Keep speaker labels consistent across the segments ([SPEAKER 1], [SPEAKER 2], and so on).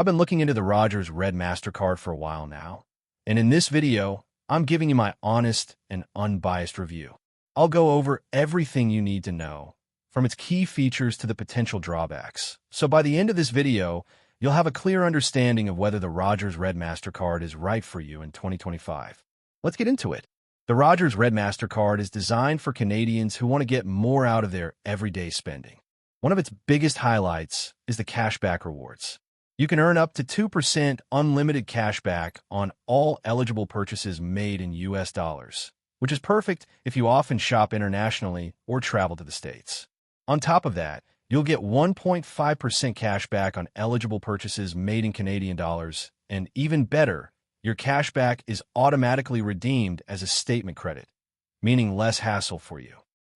[SPEAKER 1] I've been looking into the Rogers Red Mastercard for a while now, and in this video, I'm giving you my honest and unbiased review. I'll go over everything you need to know, from its key features to the potential drawbacks. So by the end of this video, you'll have a clear understanding of whether the Rogers Red Mastercard is right for you in 2025. Let's get into it. The Rogers Red Mastercard is designed for Canadians who want to get more out of their everyday spending. One of its biggest highlights is the cashback rewards. You can earn up to 2% unlimited cashback on all eligible purchases made in US dollars, which is perfect if you often shop internationally or travel to the States. On top of that, you'll get 1.5% cashback on eligible purchases made in Canadian dollars, and even better, your cashback is automatically redeemed as a statement credit, meaning less hassle for you.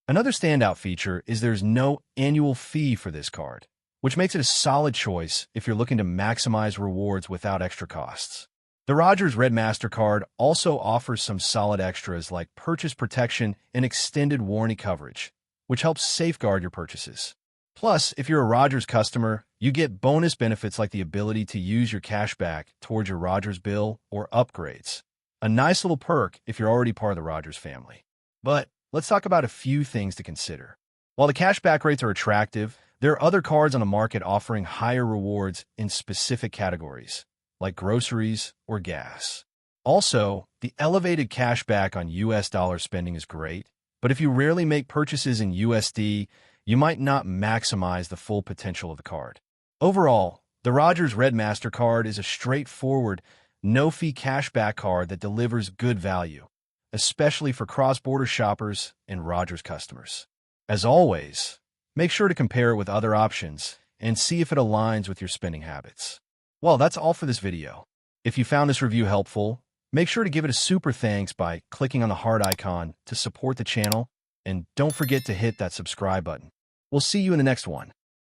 [SPEAKER 1] Another standout feature is there's no annual fee for this card, which makes it a solid choice if you're looking to maximize rewards without extra costs. The Rogers Red Mastercard also offers some solid extras like purchase protection and extended warranty coverage, which helps safeguard your purchases. Plus, if you're a Rogers customer, you get bonus benefits like the ability to use your cashback towards your Rogers bill or upgrades. A nice little perk if you're already part of the Rogers family. But let's talk about a few things to consider. While the cashback rates are attractive, there are other cards on the market offering higher rewards in specific categories, like groceries or gas. Also, the elevated cashback on US dollar spending is great, but if you rarely make purchases in USD, you might not maximize the full potential of the card. Overall, the Rogers Red Mastercard is a straightforward, no-fee cashback card that delivers good value, especially for cross-border shoppers and Rogers customers. As always, make sure to compare it with other options and see if it aligns with your spending habits. Well, that's all for this video. If you found this review helpful, make sure to give it a super thanks by clicking on the heart icon to support the channel, and don't forget to hit that subscribe button. We'll see you in the next one.